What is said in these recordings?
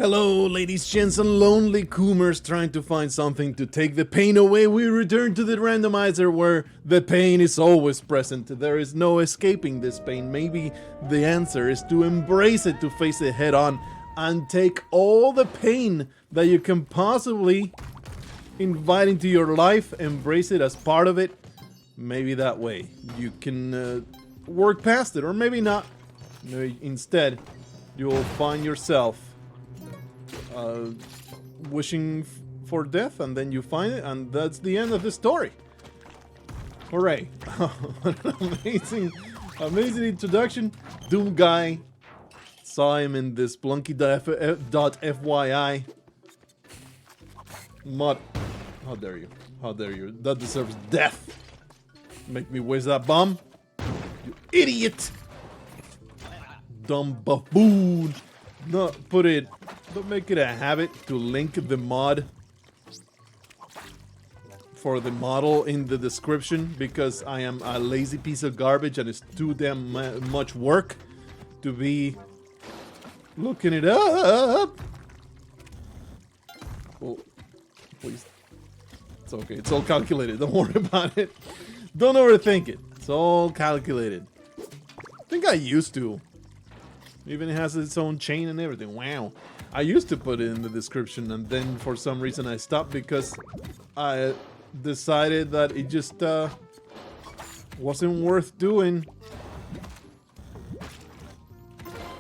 Hello, ladies, gents, and lonely coomers trying to find something to take the pain away. We return to the randomizer where the pain is always present. There is no escaping this pain. Maybe the answer is to embrace it, to face it head on, and take all the pain that you can possibly invite into your life, embrace it as part of it. Maybe that way you can work past it, or maybe not. Maybe instead, you'll find yourself wishing for death, and then you find it, and that's the end of the story. Hooray. An amazing introduction. Doom Guy. Saw him in this Spelunky.fyi. Mod. How dare you? How dare you? That deserves death. Make me waste that bomb. You idiot. Dumb buffoon. No, don't make it a habit to link the mod for the model in the description, because I am a lazy piece of garbage and it's too damn much work to be looking it up. Oh, please. It's okay. It's all calculated. Don't worry about it. Don't overthink it. It's all calculated. I think I used to. Even it has its own chain and everything. Wow. I used to put it in the description, and then for some reason I stopped because I decided that it just wasn't worth doing.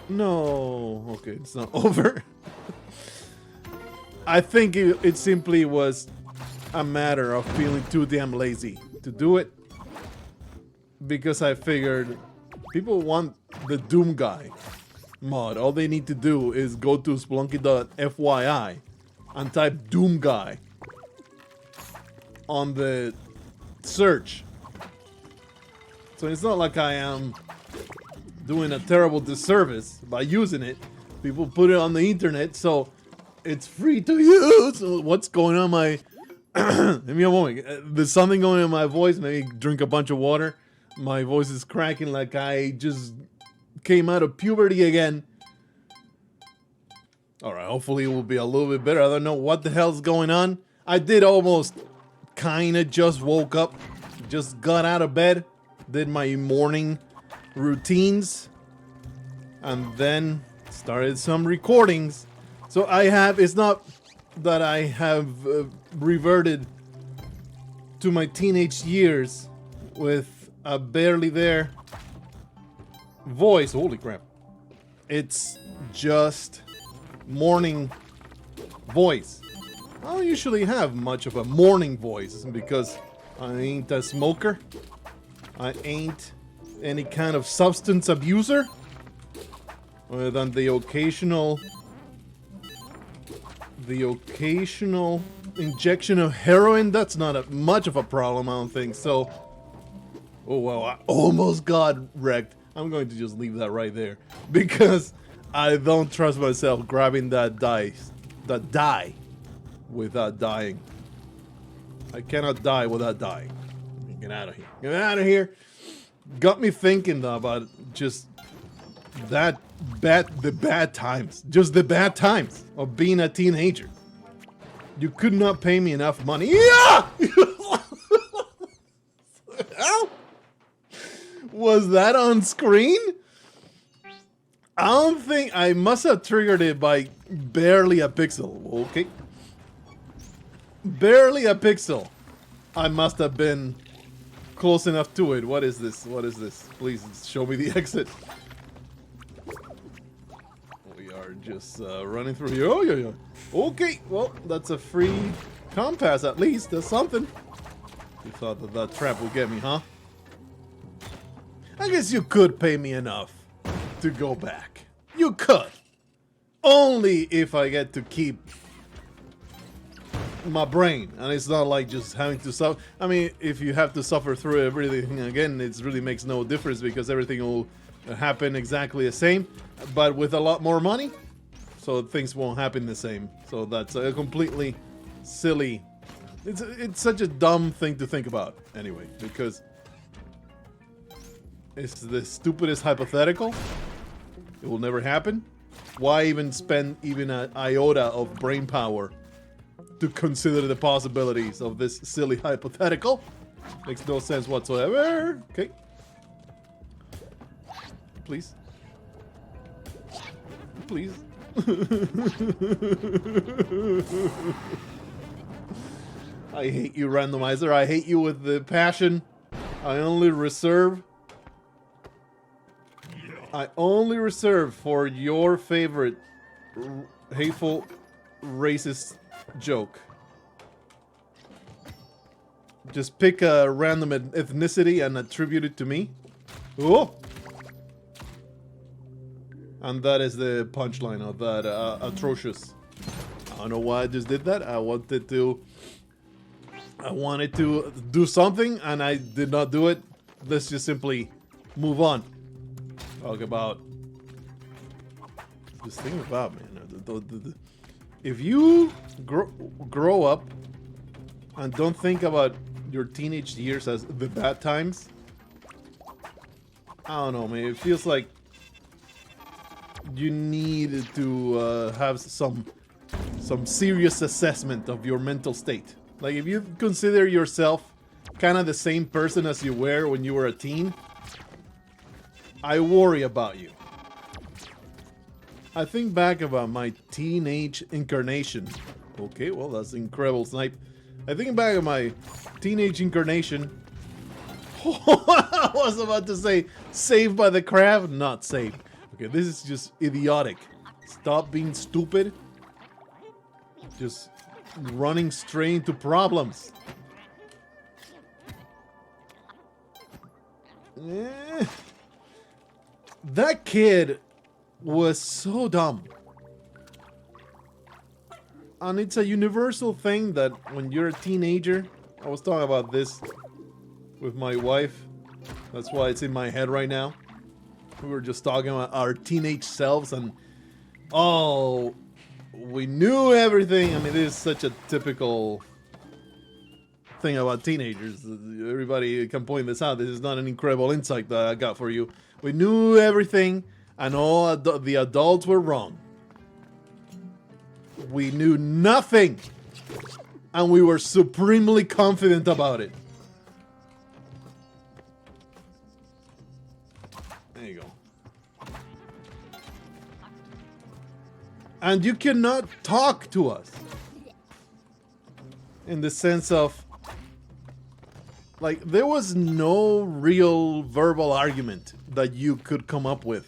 No. Okay, it's not over. I think it simply was a matter of feeling too damn lazy to do it, because I figured people want the Doom Guy mod. All they need to do is go to Spelunky.fyi and type Doom Guy on the search. So it's not like I am doing a terrible disservice by using it. People put it on the internet, so it's free to use. What's going on my... Give me a moment. There's something going on in my voice. Maybe drink a bunch of water. My voice is cracking like I just came out of puberty again. Alright, hopefully it will be a little bit better. I don't know what the hell's going on. I did almost kinda just woke up. Just got out of bed. Did my morning routines. And then started some recordings. So it's not that I have reverted to my teenage years with a barely there voice. Holy crap. It's just morning voice. I don't usually have much of a morning voice because I ain't a smoker. I ain't any kind of substance abuser. Other than the occasional injection of heroin. That's not much of a problem, I don't think. So, oh wow, I almost got wrecked. I'm going to just leave that right there, because I don't trust myself grabbing that die without dying. I cannot die without dying. Get out of here. Get out of here. Got me thinking about just the bad times. Just the bad times of being a teenager. You could not pay me enough money. Yeah! Ow! Was that on screen? I don't think I must have triggered it by barely a pixel. Okay. Barely a pixel. I must have been close enough to it. What is this? What is this? Please show me the exit. We are just running through here. Oh, yeah. Okay, well, that's a free compass at least. That's something. You thought that trap would get me, huh? I guess you could pay me enough to go back. You could. Only if I get to keep my brain. And it's not like just having to suffer. I mean, if you have to suffer through everything again, it really makes no difference, because everything will happen exactly the same, but with a lot more money. So things won't happen the same. So that's a completely silly... It's such a dumb thing to think about anyway, because it's the stupidest hypothetical. It will never happen. Why even spend even an iota of brain power to consider the possibilities of this silly hypothetical? Makes no sense whatsoever. Okay. Please. Please. I hate you, randomizer. I hate you with the passion. I only reserve for your favorite hateful, racist joke. Just pick a random ethnicity and attribute it to me. Oh! And that is the punchline of that atrocious. I don't know why I just did that. I wanted to do something and I did not do it. Let's just simply move on. Talk about this thing about, man. If you grow up and don't think about your teenage years as the bad times, I don't know, man. It feels like you need to have some serious assessment of your mental state. Like, if you consider yourself kind of the same person as you were when you were a teen, I worry about you. I think back about my teenage incarnation. Okay, well, that's incredible snipe. I think back of my teenage incarnation. I was about to say saved by the crab, not saved. Okay, this is just idiotic. Stop being stupid. Just running straight into problems. That kid was so dumb. And it's a universal thing that when you're a teenager, I was talking about this with my wife. That's why it's in my head right now. We were just talking about our teenage selves and, oh, we knew everything. I mean, this is such a typical thing about teenagers. Everybody can point this out. This is not an incredible insight that I got for you. We knew everything, and all the adults were wrong. We knew nothing, and we were supremely confident about it. There you go. And you cannot talk to us in the sense of, like, there was no real verbal argument that you could come up with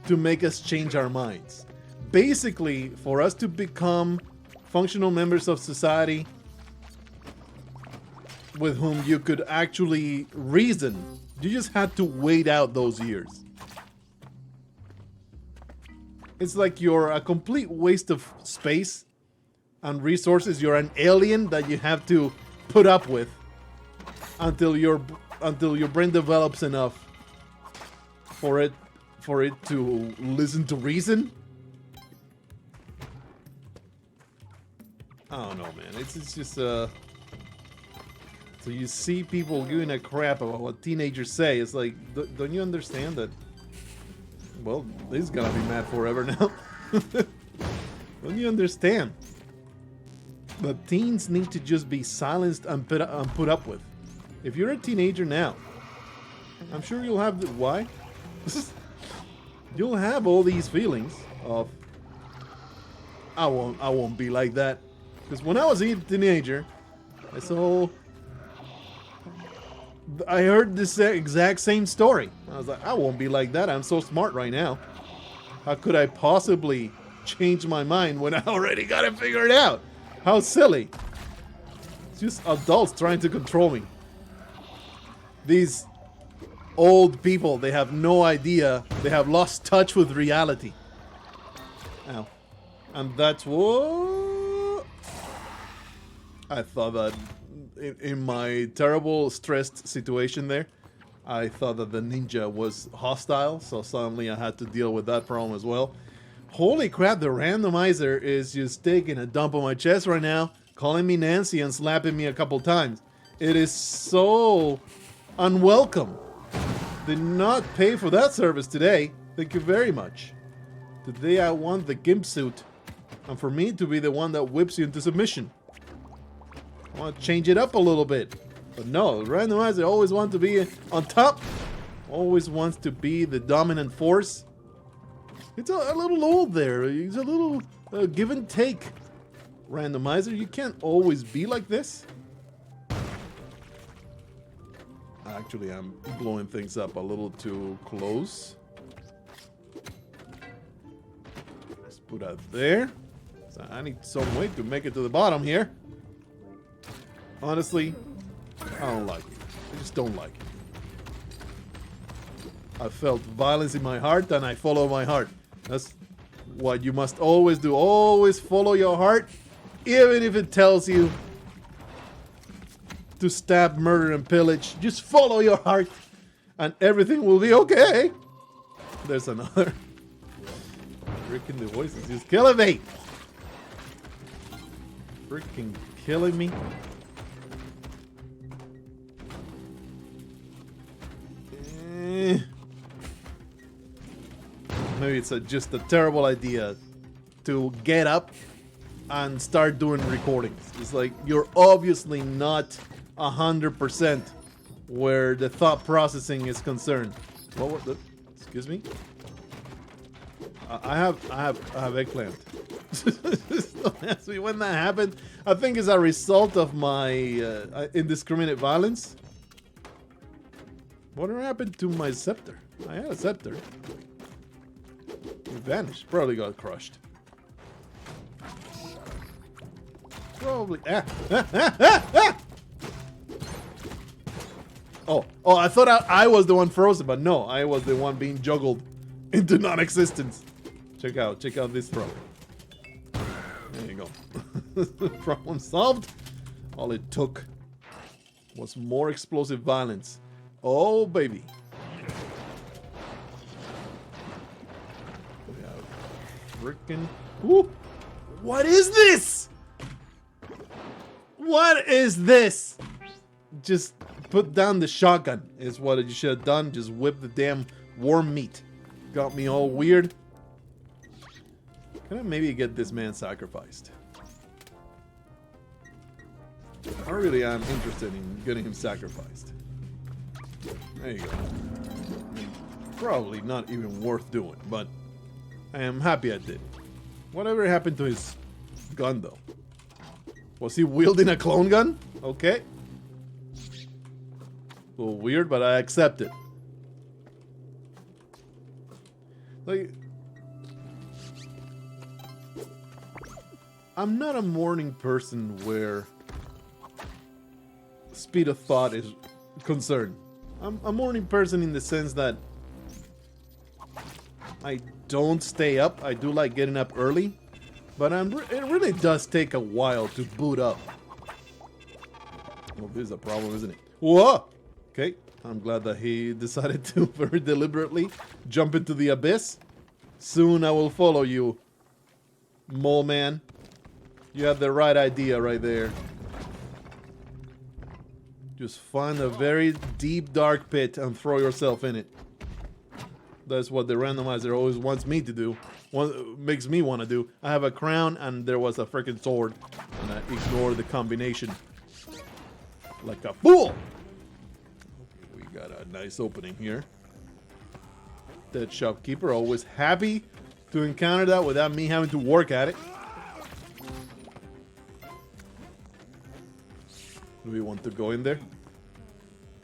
to make us change our minds. Basically, for us to become functional members of society with whom you could actually reason, you just had to wait out those years. It's like you're a complete waste of space and resources. You're an alien that you have to put up with until your brain develops enough for it to listen to reason. I don't know, man. It's just so you see people giving a crap about what teenagers say. It's like, don't you understand that? Well, this is gonna be mad forever now. Don't you understand that teens need to just be silenced and put up with? If you're a teenager now, I'm sure you'll have why? You'll have all these feelings of, I won't be like that. Because when I was a teenager, I heard this exact same story. I was like, I won't be like that. I'm so smart right now. How could I possibly change my mind when I already got it figured out? How silly. It's just adults trying to control me. These old people, they have no idea. They have lost touch with reality. Ow. And that's what I thought that in my terrible stressed situation there, I thought that the ninja was hostile, so suddenly I had to deal with that problem as well. Holy crap, the randomizer is just taking a dump on my chest right now, calling me Nancy and slapping me a couple times. It is so unwelcome. Did not pay for that service today. Thank you very much. Today I want the gimp suit. And for me to be the one that whips you into submission. I want to change it up a little bit. But no, Randomizer always wants to be on top. Always wants to be the dominant force. It's a little old there. It's a little give and take. Randomizer, you can't always be like this. Actually, I'm blowing things up a little too close. Let's put that there. So I need some way to make it to the bottom here. Honestly, I don't like it. I just don't like it. I felt violence in my heart and I follow my heart. That's what you must always do. Always follow your heart, even if it tells you to stab, murder, and pillage. Just follow your heart and everything will be okay. There's another. Freaking the voice is just killing me. Freaking killing me. Maybe it's just a terrible idea to get up and start doing recordings. It's like you're obviously not 100% where the thought processing is concerned. What the? Excuse me. I have eggplant. Don't ask me when that happened. I think it's a result of my indiscriminate violence. What happened to my scepter? I had a scepter. It vanished. Probably got crushed. Probably. Oh, I thought I was the one frozen, but no, I was the one being juggled into non-existence. Check out this throw. There you go. Problem solved. All it took was more explosive violence. Oh, baby. Freaking. Whoop. What is this? What is this? Just put down the shotgun is what you should have done. Just whip the damn warm meat. Got me all weird. Can I maybe get this man sacrificed? I really am interested in getting him sacrificed. There you go. Probably not even worth doing, but I am happy I did. Whatever happened to his gun, though? Was he wielding a clone gun? Okay. A little weird, but I accept it. Like, I'm not a morning person where speed of thought is concerned. I'm a morning person in the sense that I don't stay up. I do like getting up early, but it really does take a while to boot up. Well, this is a problem, isn't it? Whoa! Okay, I'm glad that he decided to very deliberately jump into the abyss. Soon I will follow you, mole man. You have the right idea right there. Just find a very deep, dark pit and throw yourself in it. That's what the randomizer always wants me to do. Makes me want to do. I have a crown and there was a freaking sword. And I ignored the combination. Like a fool! We got a nice opening here. Dead shopkeeper, always happy to encounter that without me having to work at it. Do we want to go in there?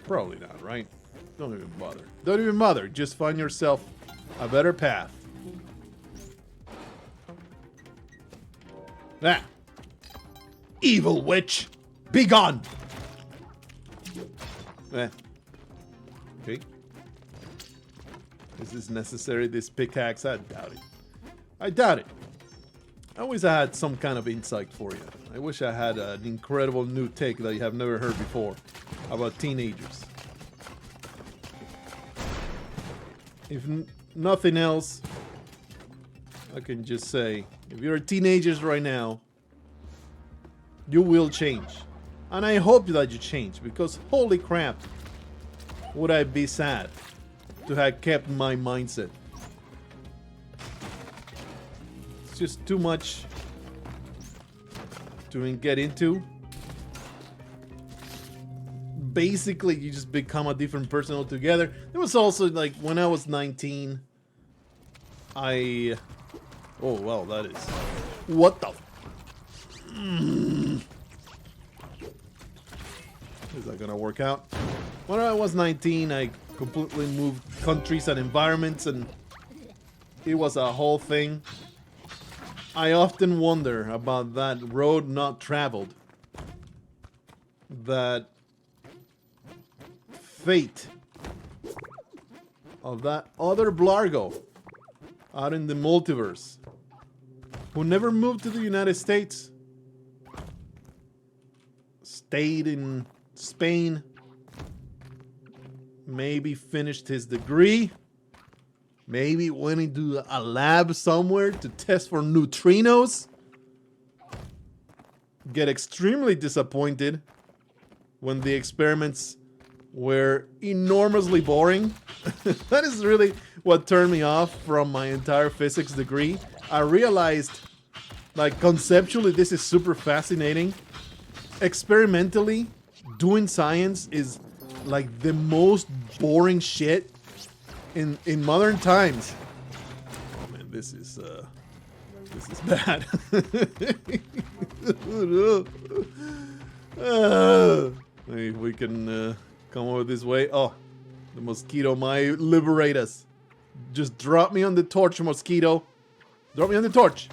Probably not, right? Don't even bother. Don't even bother. Just find yourself a better path. Ah! Evil witch! Be gone! Okay. Is this necessary, this pickaxe? I doubt it. I doubt it. I wish I had some kind of insight for you. I wish I had an incredible new take that you have never heard before about teenagers. If nothing else, I can just say, if you're teenagers right now, you will change. And I hope that you change, because holy crap, would I be sad to have kept my mindset. just too much to get into. Basically, you just become a different person altogether. It was also like when I was 19, oh well, that is, what the is that gonna work out? When I was 19, I completely moved countries and environments, and it was a whole thing. I often wonder about that road not traveled, that fate of that other Blargo out in the multiverse who never moved to the United States, stayed in Spain, maybe finished his degree, maybe went into a lab somewhere to test for neutrinos, get extremely disappointed when the experiments were enormously boring. That is really what turned me off from my entire physics degree. I realized, like, conceptually this is super fascinating. Experimentally, doing science is like the most boring shit in modern times. Oh man, this is bad. Maybe we can come over this way. Oh, the mosquito might liberate us. Just drop me on the torch, mosquito. Drop me on the torch.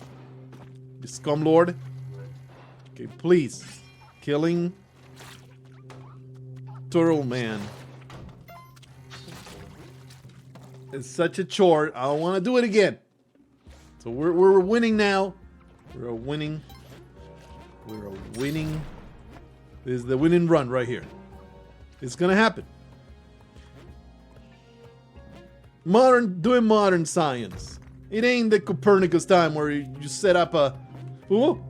You scum lord. Okay, please. Killing Turtle Man. It's such a chore. I don't want to do it again. So we're winning now. We're winning. We're winning. This is the winning run right here. It's gonna happen. Doing modern science. It ain't the Copernicus time where you set up a. Ooh.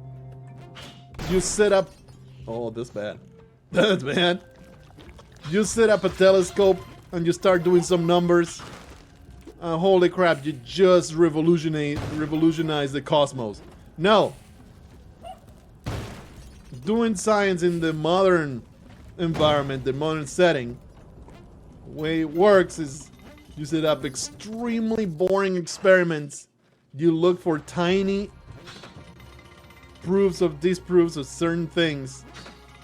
You set up. Oh, that's bad. That's bad. You set up a telescope and you start doing some numbers. Holy crap! You just revolutionize the cosmos. No. Doing science in the modern environment, the modern setting, the way it works is you set up extremely boring experiments. You look for tiny proofs of disproofs of certain things,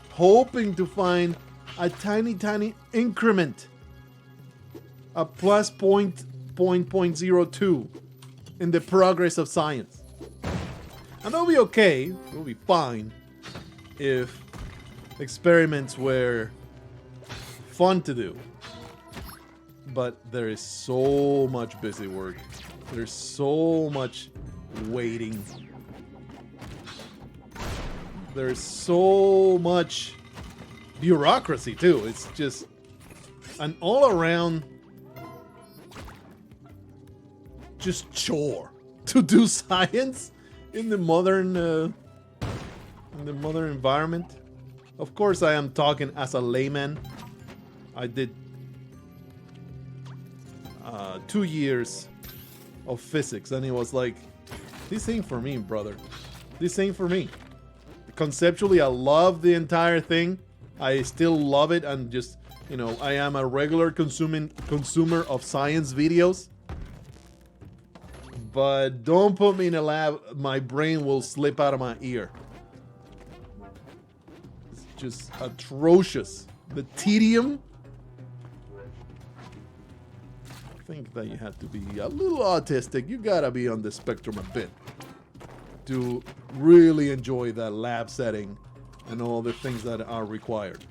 hoping to find a tiny increment, a plus 0.02 in the progress of science. And that'll be okay, it'll be fine if experiments were fun to do. But there is so much busy work. There's so much waiting. There's so much bureaucracy too. It's just an all-around just chore to do science in the modern environment. Of course, I am talking as a layman. I did 2 years of physics, and it was like, this ain't for me, brother. This ain't for me. Conceptually, I love the entire thing. I still love it, and just, you know, I am a regular consumer of science videos. But don't put me in a lab, my brain will slip out of my ear. It's just atrocious. The tedium. I think that you have to be a little autistic. You gotta be on the spectrum a bit to really enjoy that lab setting and all the things that are required.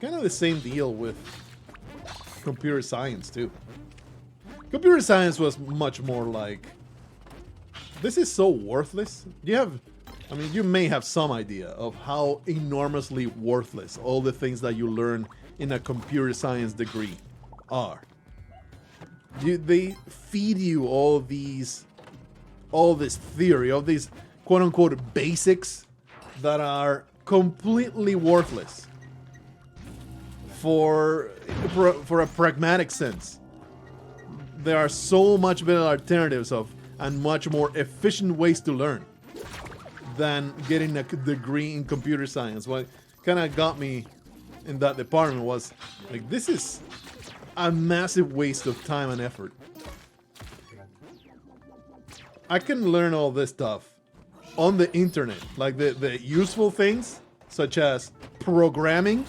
Kind of the same deal with computer science too. Computer science was much more like, this is so worthless. You may have some idea of how enormously worthless all the things that you learn in a computer science degree are. They feed you all this theory, all these quote-unquote basics that are completely worthless for a pragmatic sense. there are so much better alternatives and much more efficient ways to learn than getting a degree in computer science. What kind of got me in that department was like, this is a massive waste of time and effort. I can learn all this stuff on the internet, like the useful things such as programming.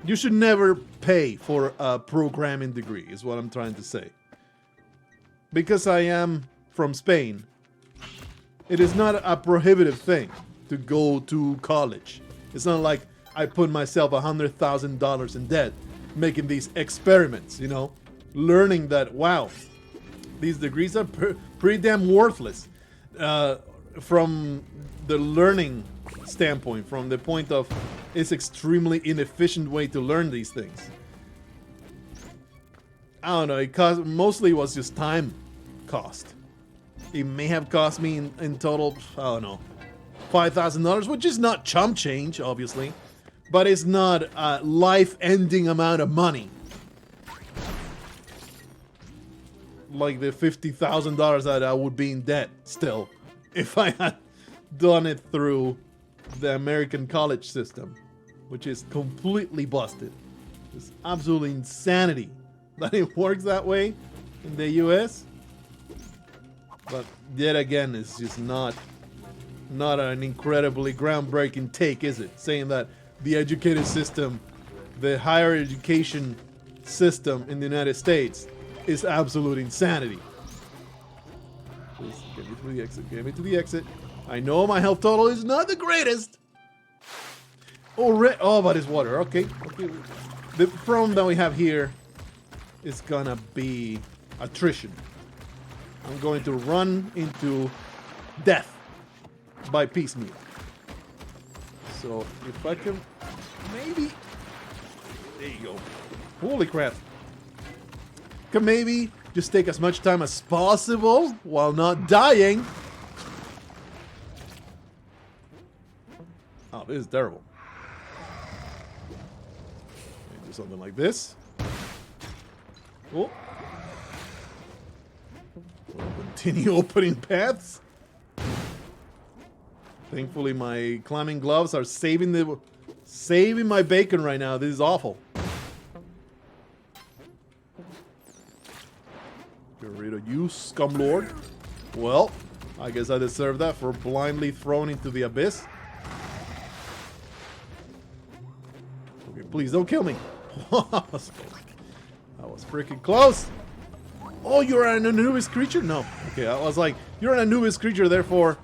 You should never pay for a programming degree, is what I'm trying to say. Because I am from Spain, it is not a prohibitive thing to go to college. It's not like I put myself $100,000 in debt making these experiments, you know, learning that, wow, these degrees are pretty damn worthless from the learning standpoint, from the point of it's extremely inefficient way to learn these things. I don't know, it cost, mostly was just time cost. It may have cost me in total, I don't know, $5,000, which is not chump change, obviously, but it's not a life-ending amount of money. Like the $50,000 that I would be in debt still if I had done it through the American college system, which is completely busted. It's absolutely insanity that it works that way in the US. But yet again, it's just not an incredibly groundbreaking take, is it? Saying that the educated system, the higher education system in the United States is absolute insanity. Just get me to the exit, get me to the exit. I know my health total is not the greatest. Oh, but it's water. Okay. The problem that we have here is gonna be attrition. I'm going to run into death by piecemeal. So if I can maybe, there you go. Holy crap. Can maybe just take as much time as possible while not dying. Oh, this is terrible. Do something like this. Oh. We'll continue opening paths. Thankfully, my climbing gloves are saving my bacon right now. This is awful. Get rid of you, scumlord. Well, I guess I deserve that for blindly thrown into the abyss. Okay, please don't kill me. That was freaking close. Oh, you're an Anubis creature? No. Okay, I was like, you're an Anubis creature, therefore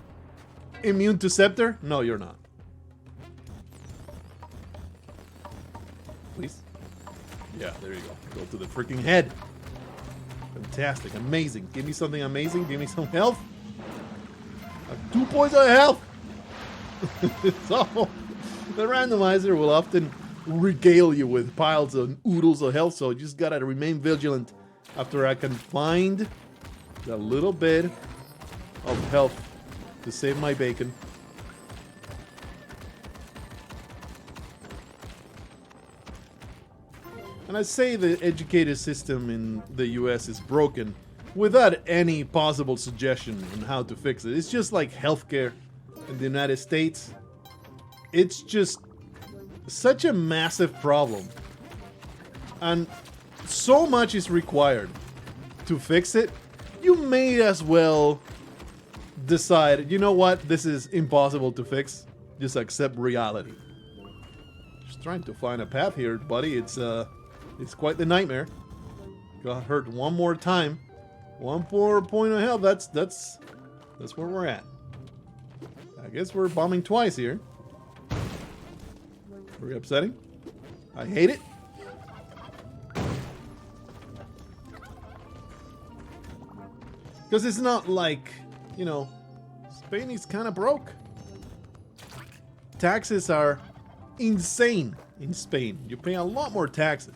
immune to scepter? No, you're not. Please. Yeah, there you go. Go to the freaking head. Fantastic, amazing. Give me something amazing. Give me some health. I have 2 points of health. So, the randomizer will often regale you with piles of oodles of health, so you just gotta remain vigilant after I can find a little bit of health to save my bacon. And I say the educated system in the US is broken without any possible suggestion on how to fix it. It's just like healthcare in the United States. It's just such a massive problem. And so much is required to fix it. You may as well decide, you know what, this is impossible to fix. Just accept reality. Just trying to find a path here, buddy. It's quite the nightmare. Got hurt one more time. 1 more point of health. That's where we're at. I guess we're bombing twice here. Very upsetting. I hate it. Because it's not like, you know, Spain is kind of broke. Taxes are insane in Spain. You pay a lot more taxes.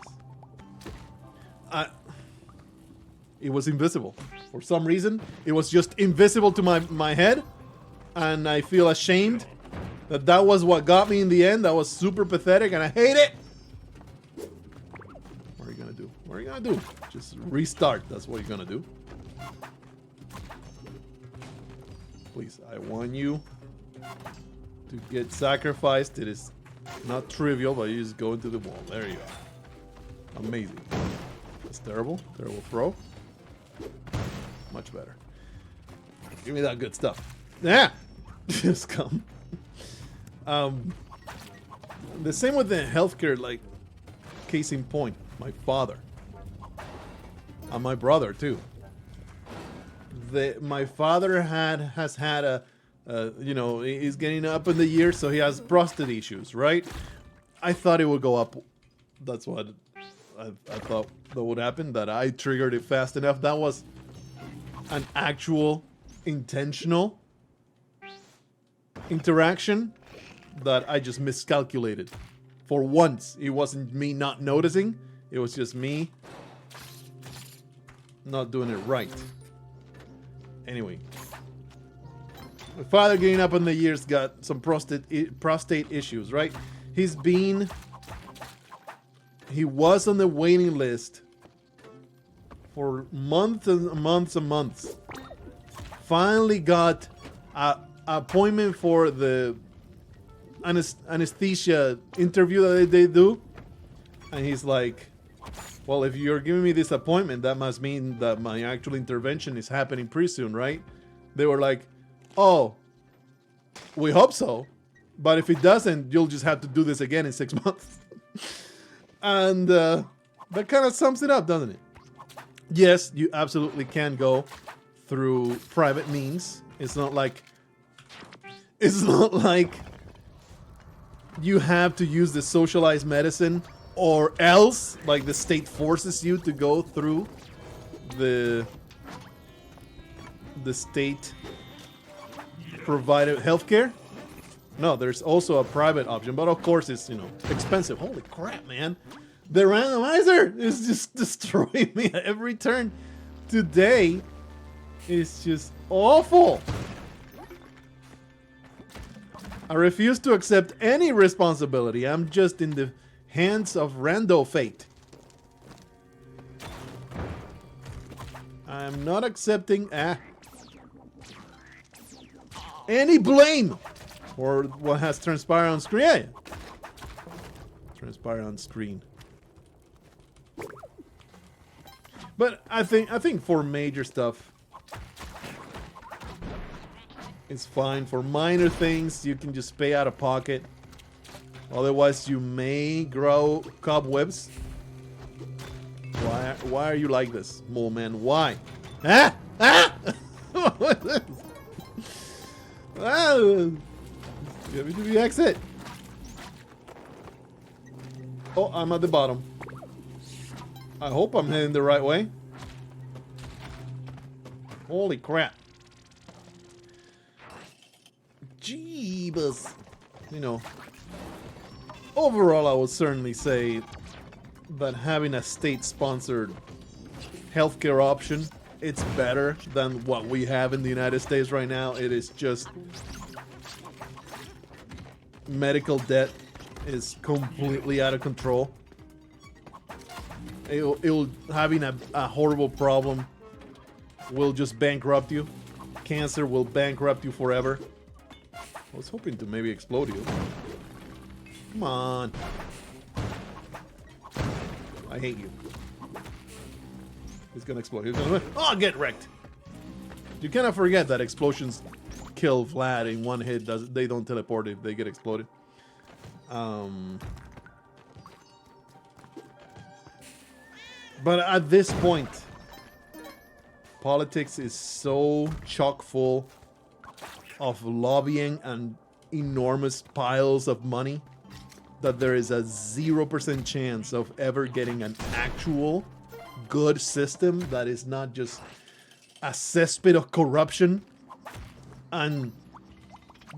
It was invisible. For some reason, it was just invisible to my head. And I feel ashamed that was what got me in the end. That was super pathetic and I hate it. We're gonna do? Just restart. That's what you're gonna do. Please, I want you to get sacrificed. It is not trivial, but you just go into the wall. There you go. Amazing. That's terrible. Terrible throw. Much better. Give me that good stuff. Yeah! Just come. The same with the healthcare, like, case in point. My father. And my brother, too. My father has had a, you know, he's getting up in the years, so he has prostate issues, right? I thought it would go up. That's what I thought that would happen, that I triggered it fast enough. That was an actual intentional interaction that I just miscalculated. For once, it wasn't me not noticing. It was just me not doing it right. Anyway, my father getting up in the years got some prostate issues, right? He was on the waiting list for months and months and months. Finally got an appointment for the anesthesia interview that they do. And he's like, well, if you're giving me this appointment, that must mean that my actual intervention is happening pretty soon, right? They were like, oh, we hope so. But if it doesn't, you'll just have to do this again in 6 months. And that kind of sums it up, doesn't it? Yes, you absolutely can go through private means. It's not like you have to use the socialized medicine, or else like the state forces you to go through the state provided healthcare. No, there's also a private option, but of course it's, you know, expensive. Holy crap, man. The randomizer is just destroying me at every turn. Today is just awful. I refuse to accept any responsibility. I'm just in the hands of rando fate. I'm not accepting any blame for what has transpired on screen. Yeah. Transpired on screen. But I think for major stuff, it's fine. For minor things, you can just pay out of pocket. Otherwise, you may grow cobwebs. Why are you like this, mole man? Why? Ah! Ah! What is this? Get me to the exit. Oh, I'm at the bottom. I hope I'm heading the right way. Holy crap. Jeebus. You know, overall, I would certainly say that having a state-sponsored healthcare option, it's better than what we have in the United States right now. It is just... medical debt is completely out of control. Having a horrible problem will just bankrupt you. Cancer will bankrupt you forever. I was hoping to maybe explode you. Come on. I hate you. He's gonna explode. He's gonna... Oh, get wrecked. You cannot forget that explosions kill Vlad in one hit. They don't teleport if they get exploded. But at this point, politics is so chock full of lobbying and enormous piles of money that there is a 0% chance of ever getting an actual good system that is not just a cesspit of corruption and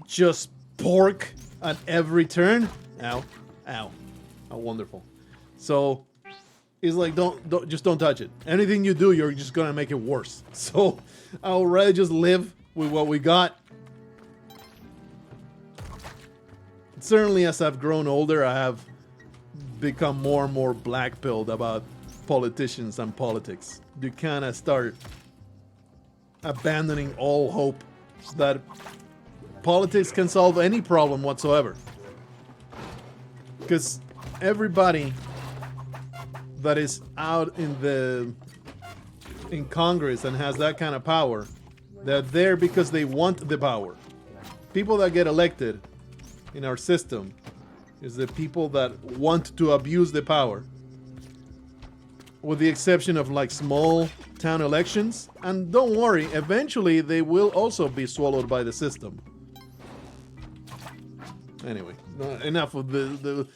just pork at every turn. Ow, ow, how wonderful. So it's like just don't touch it. Anything you do, you're just gonna make it worse. So I'll rather just live with what we got. Certainly, as I've grown older, I have become more and more black-pilled about politicians and politics. You kind of start abandoning all hope that politics can solve any problem whatsoever. Because everybody that is out in Congress and has that kind of power, they're there because they want the power. People that get elected in our system is the people that want to abuse the power. With the exception of like small town elections. And don't worry, eventually they will also be swallowed by the system. Anyway, enough of that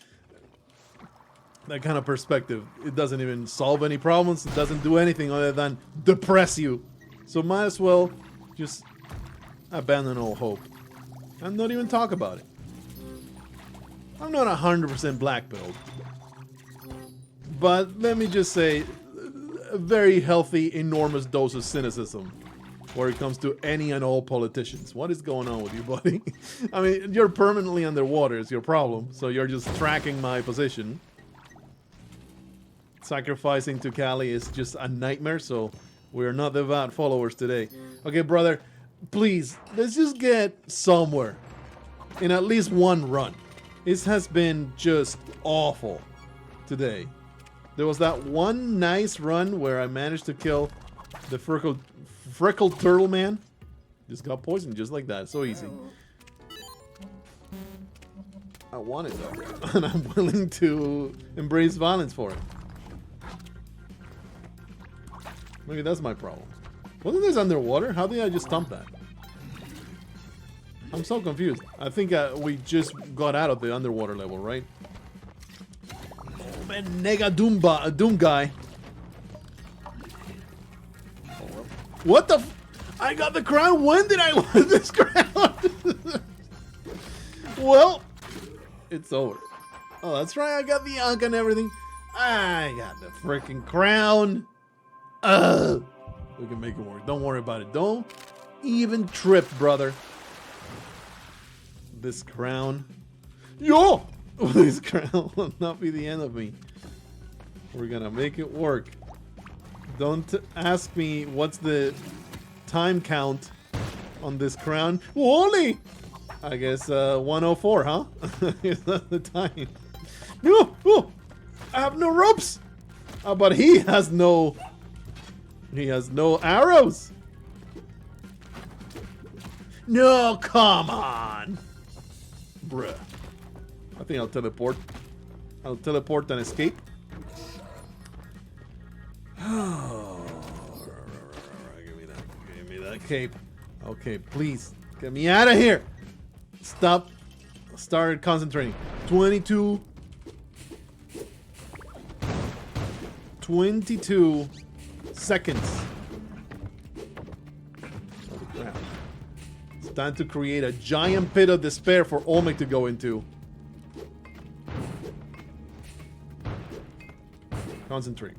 kind of perspective. It doesn't even solve any problems. It doesn't do anything other than depress you. So might as well just abandon all hope and not even talk about it. I'm not 100% black-pilled, but let me just say, a very healthy, enormous dose of cynicism where it comes to any and all politicians. What is going on with you, buddy? I mean, you're permanently underwater, it's your problem, so you're just tracking my position. Sacrificing to Cali is just a nightmare, so we're not devout followers today. Okay, brother, please, let's just get somewhere in at least one run. This has been just awful today. There was that one nice run where I managed to kill the freckled turtle man. Just got poisoned just like that. So easy. I wanted that. And I'm willing to embrace violence for it. Maybe that's my problem. Wasn't this underwater? How did I just stomp that? I'm so confused. I think we just got out of the underwater level, right? Oh man, Nega Doom guy. What the I got the crown? When did I win this crown? Well, it's over. Oh, that's right. I got the Ankh and everything. I got the freaking crown. We can make it work. Don't worry about it. Don't even trip, brother. This crown. Yo! This crown will not be the end of me. We're gonna make it work. Don't ask me what's the time count on this crown. Holy! I guess 104, huh? Is that the time? No! Oh, I have no ropes! But he has no... He has no arrows! No, come on! Bruh. I think I'll teleport. I'll teleport and escape. Oh, give me that cape. Okay, please. Get me out of here! Stop. Start concentrating. 22 seconds. It's time to create a giant pit of despair for Olmec to go into. Concentrate.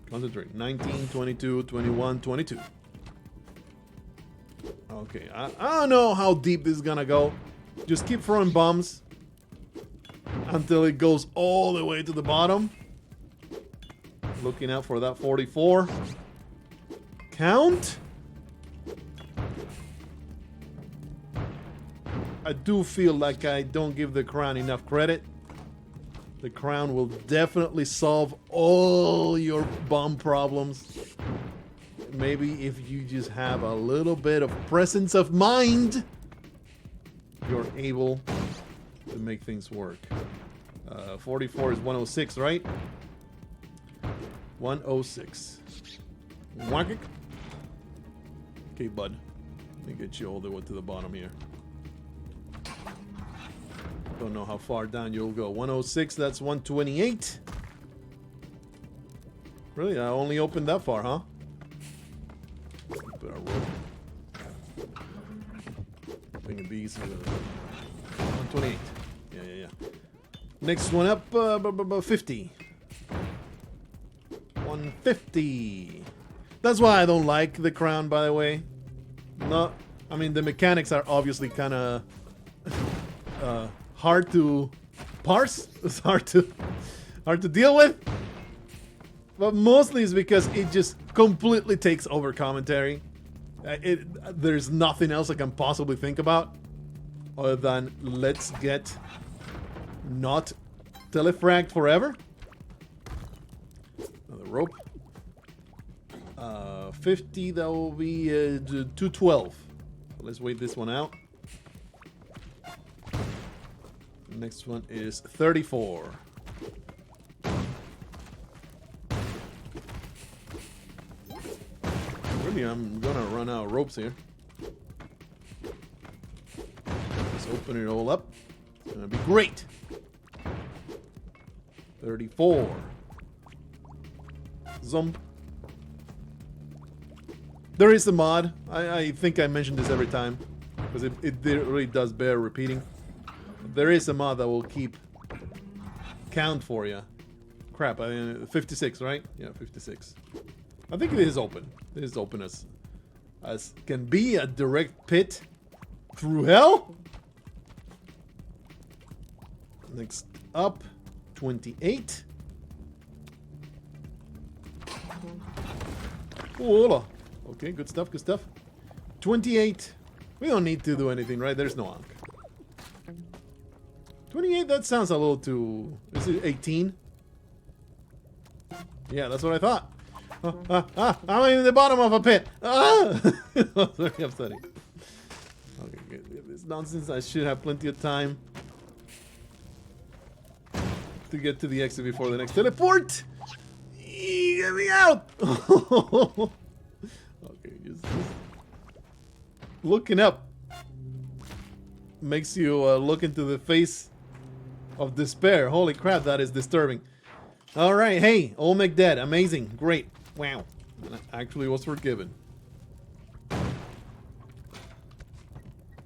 19, 22, 21, 22. Okay, I don't know how deep this is gonna go. Just keep throwing bombs until it goes all the way to the bottom. Looking out for that 44. Count. I do feel like I don't give the crown enough credit. The crown will definitely solve all your bomb problems. Maybe if you just have a little bit of presence of mind, you're able to make things work. 44 is 106, right? 106. Whack. Okay, bud. Let me get you all the way to the bottom here. Don't know how far down you'll go. 106, that's 128. Really? I only opened that far, huh? Put our rope. I think it'd be easier. 128. Yeah. Next one up, 50. 150. That's why I don't like the crown, by the way. No, I mean the mechanics are obviously kind of hard to parse. It's hard to deal with. But mostly it's because it just completely takes over commentary. There's nothing else I can possibly think about other than let's get not telefragged forever. Another rope. 50, that will be 212. Let's wait this one out. Next one is 34. Really, I'm gonna run out of ropes here. Let's open it all up. It's gonna be great. 34. Zomp. There is a mod. I think I mentioned this every time because it really does bear repeating. There is a mod that will keep count for you. Crap, 56, right? Yeah, 56. I think it is open. It is open as can be a direct pit through hell. Next up, 28. Oh, okay, good stuff, good stuff. 28. We don't need to do anything, right? There's no Ankh. 28, that sounds a little too... Is it 18? Yeah, that's what I thought. I'm in the bottom of a pit. Very upsetting. Okay, good. This nonsense, I should have plenty of time to get to the exit before the next teleport. Get me out! Okay, just looking up makes you look into the face of despair. Holy crap, that is disturbing. Alright, hey, Olmec dead. Amazing. Great. Wow. I actually was forgiven.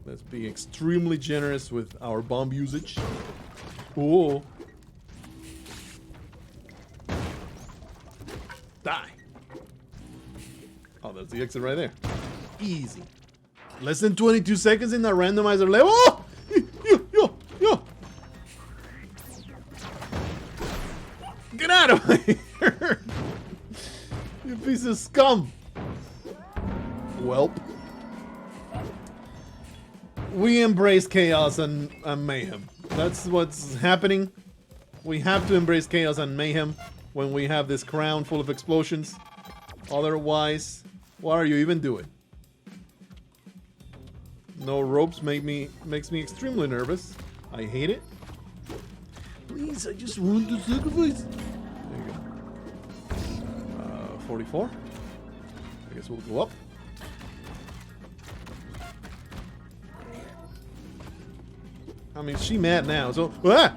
Let's be extremely generous with our bomb usage. Oh. Die. Oh, that's the exit right there. Easy. Less than 22 seconds in the randomizer level. Oh! Yo. Get out of here. You piece of scum. Welp. We embrace chaos and mayhem. That's what's happening. We have to embrace chaos and mayhem when we have this crown full of explosions. Otherwise, what are you even doing? No ropes makes me extremely nervous. I hate it. Please, I just want to sacrifice. There you go. 44. I guess we'll go up. I mean, she mad now, so... Ah!